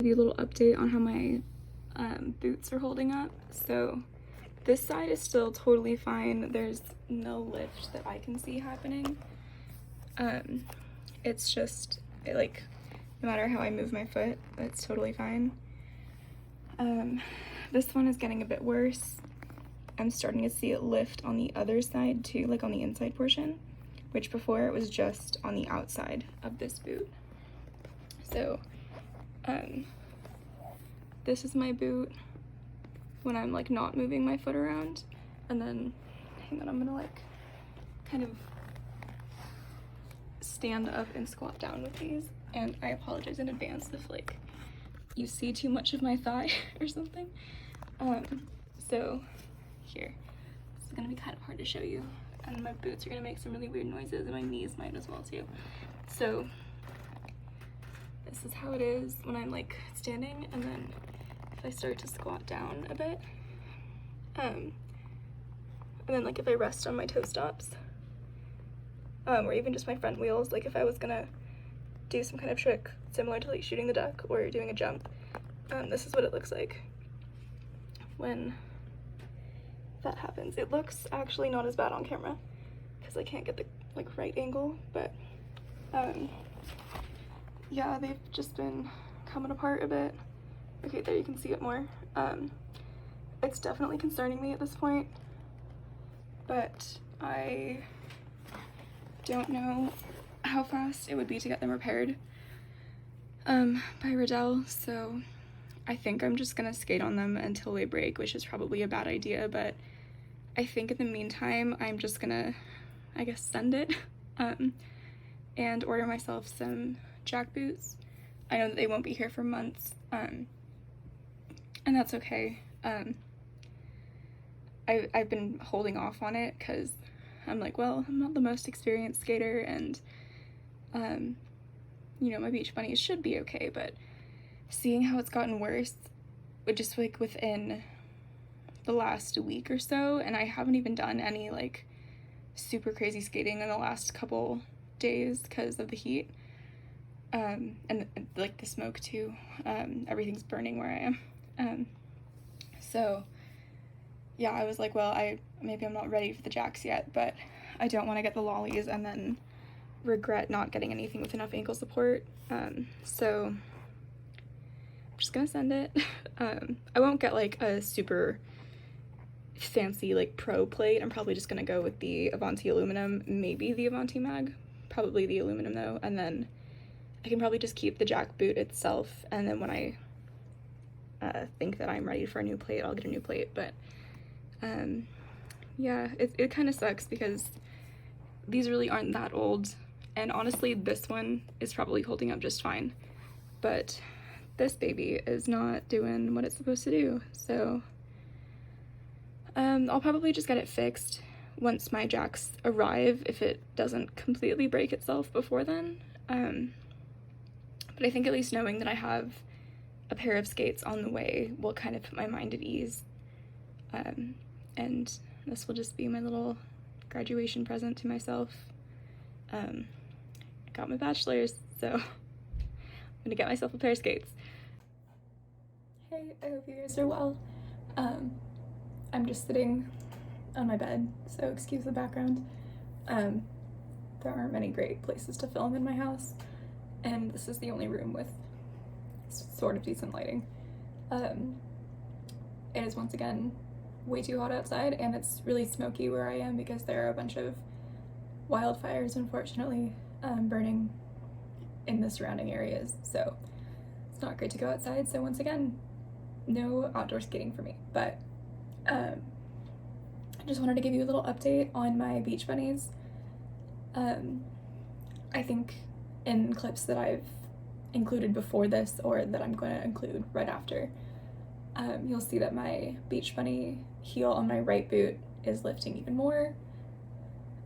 Give you a little update on how my boots are holding up. So this side is still totally fine. There's no lift that I can see happening. It's just like no matter how I move my foot, it's totally fine. This one is getting a bit worse. I'm starting to see it lift on the other side too, like on the inside portion, which before it was just on the outside of this boot. So this is my boot when I'm like not moving my foot around, and then hang on, I'm gonna like kind of stand up and squat down with these, and I apologize in advance if like you see too much of my thigh or something. So here, it's gonna be kind of hard to show you, and my boots are gonna make some really weird noises, and my knees might as well too. So this is how it is when I'm like standing, and then if I start to squat down a bit, and then like if I rest on my toe stops, or even just my front wheels, like if I was gonna do some kind of trick similar to like shooting the duck or doing a jump, this is what it looks like when that happens. It looks actually not as bad on camera because I can't get the like right angle, but yeah, they've just been coming apart a bit. Okay, there you can see it more. It's definitely concerning me at this point, but I don't know how fast it would be to get them repaired by Riddell, so I think I'm just gonna skate on them until they break, which is probably a bad idea, but I think in the meantime I'm just gonna, I guess, send it and order myself some jack boots. I know that they won't be here for months, and that's okay. I've been holding off on it because I'm like, well, I'm not the most experienced skater, and you know, my beach bunnies should be okay, but seeing how it's gotten worse, just like within the last week or so, and I haven't even done any like super crazy skating in the last couple days because of the heat, and like the smoke too. Everything's burning where I am. So yeah, I was like, well, maybe I'm not ready for the jacks yet, but I don't want to get the lollies and then regret not getting anything with enough ankle support. So I'm just gonna send it. I won't get like a super fancy like pro plate. I'm probably just gonna go with the Avanti aluminum, maybe the Avanti mag, probably the aluminum though, and then I can probably just keep the jack boot itself, and then when I think that I'm ready for a new plate, I'll get a new plate. But yeah, it kind of sucks because these really aren't that old, and honestly this one is probably holding up just fine, but this baby is not doing what it's supposed to do. So I'll probably just get it fixed once my jacks arrive, if it doesn't completely break itself before then. But I think at least knowing that I have a pair of skates on the way will kind of put my mind at ease. And this will just be my little graduation present to myself. I got my bachelor's, so I'm gonna get myself a pair of skates. Hey, I hope you guys are well. I'm just sitting on my bed, so excuse the background. There aren't many great places to film in my house, and this is the only room with sort of decent lighting. It is once again way too hot outside, and it's really smoky where I am because there are a bunch of wildfires, unfortunately, burning in the surrounding areas, so it's not great to go outside. So once again, no outdoor skating for me, but I just wanted to give you a little update on my beach bunnies. I think in clips that I've included before this, or that I'm going to include right after, you'll see that my beach bunny heel on my right boot is lifting even more.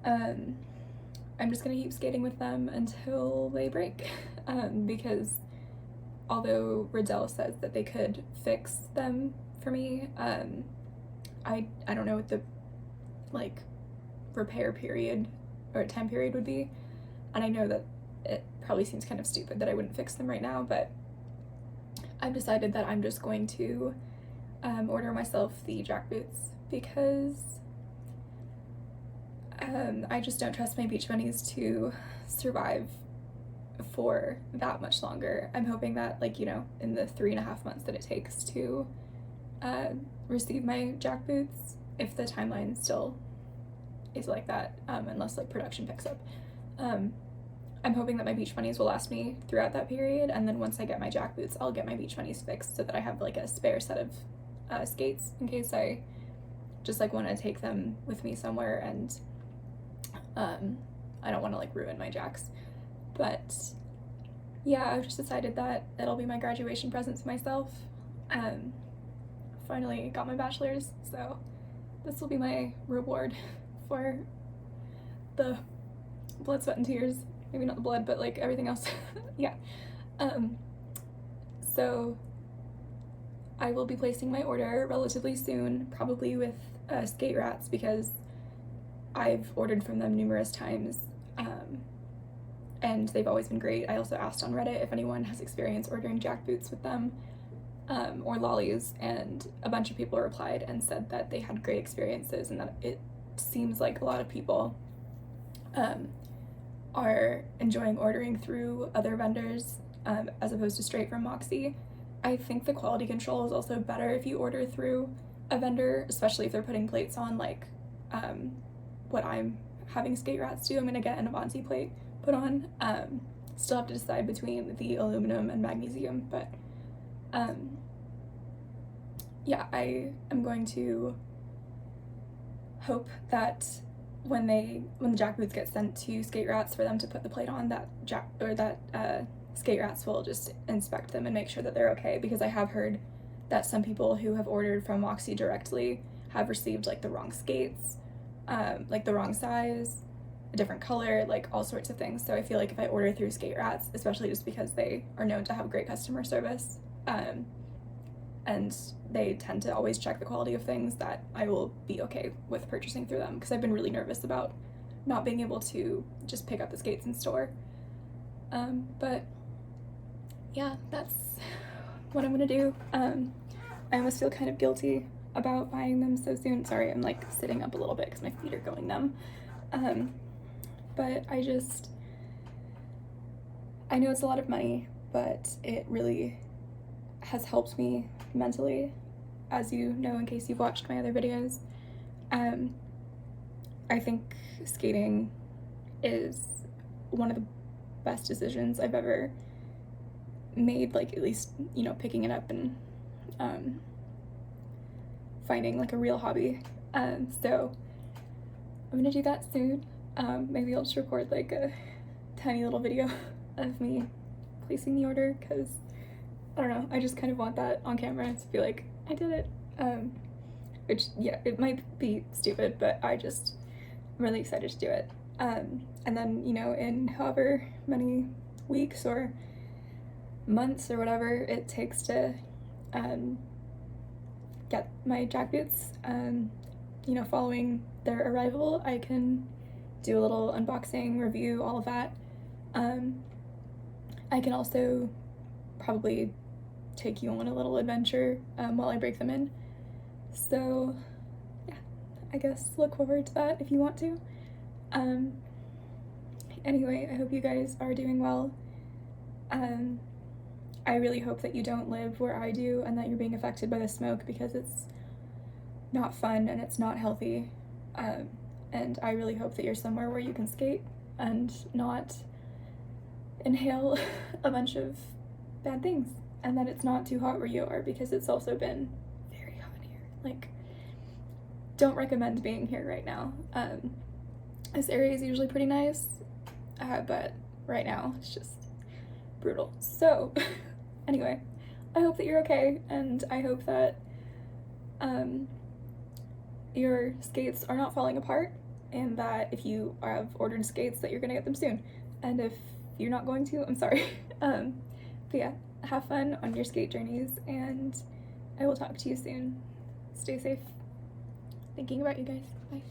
I'm just gonna keep skating with them until they break, because although Riddell says that they could fix them for me, I don't know what the like repair period or time period would be, and I know that it probably seems kind of stupid that I wouldn't fix them right now, but I've decided that I'm just going to order myself the jack boots because I just don't trust my beach bunnies to survive for that much longer. I'm hoping that, like, you know, in the 3.5 months that it takes to receive my jack boots, if the timeline still is like that, unless like production picks up, I'm hoping that my beach bunnies will last me throughout that period, and then once I get my jack boots, I'll get my beach bunnies fixed so that I have like a spare set of skates in case I just like want to take them with me somewhere, and I don't want to like ruin my jacks. But yeah, I've just decided that it'll be my graduation present to myself. Finally got my bachelor's, so this will be my reward for the blood, sweat, and tears. Maybe not the blood, but like everything else. Yeah. So I will be placing my order relatively soon, probably with Skate Rats, because I've ordered from them numerous times, and they've always been great. I also asked on Reddit if anyone has experience ordering jack boots with them, or lollies, and a bunch of people replied and said that they had great experiences, and that it seems like a lot of people are enjoying ordering through other vendors as opposed to straight from Moxi. I think the quality control is also better if you order through a vendor, especially if they're putting plates on like what I'm having Skate Rats do. I'm gonna get an Avanti plate put on. Still have to decide between the aluminum and magnesium, but yeah, I am going to hope that when the jack boots get sent to Skate Rats for them to put the plate on, that Skate Rats will just inspect them and make sure that they're okay, because I have heard that some people who have ordered from Moxi directly have received like the wrong skates, like the wrong size, a different color, like all sorts of things. So I feel like if I order through Skate Rats, especially just because they are known to have great customer service, and they tend to always check the quality of things, that I will be okay with purchasing through them, because I've been really nervous about not being able to just pick up the skates in store. But yeah, that's what I'm gonna do. I almost feel kind of guilty about buying them so soon. Sorry, I'm like sitting up a little bit because my feet are going numb. But I know it's a lot of money, but it really has helped me mentally, as you know in case you've watched my other videos. I think skating is one of the best decisions I've ever made, like at least, you know, picking it up and finding like a real hobby. So I'm gonna do that soon. Maybe I'll just record like a tiny little video of me placing the order, because I don't know, I just kind of want that on camera to be like, I did it. Which, yeah, it might be stupid, but I'm really excited to do it. And then, you know, in however many weeks or months or whatever it takes to get my jack boots, you know, following their arrival, I can do a little unboxing, review, all of that. I can also probably take you on a little adventure while I break them in. So yeah, I guess look forward to that if you want to. Anyway, I hope you guys are doing well. I really hope that you don't live where I do and that you're being affected by the smoke, because it's not fun and it's not healthy. And I really hope that you're somewhere where you can skate and not inhale a bunch of bad things, and that it's not too hot where you are, because it's also been very hot here. Like, don't recommend being here right now. This area is usually pretty nice, but right now it's just brutal. So anyway, I hope that you're okay, and I hope that your skates are not falling apart, and that if you have ordered skates that you're gonna get them soon, and if you're not going to, I'm sorry. But yeah, have fun on your skate journeys, and I will talk to you soon. Stay safe. Thinking about you guys. Bye.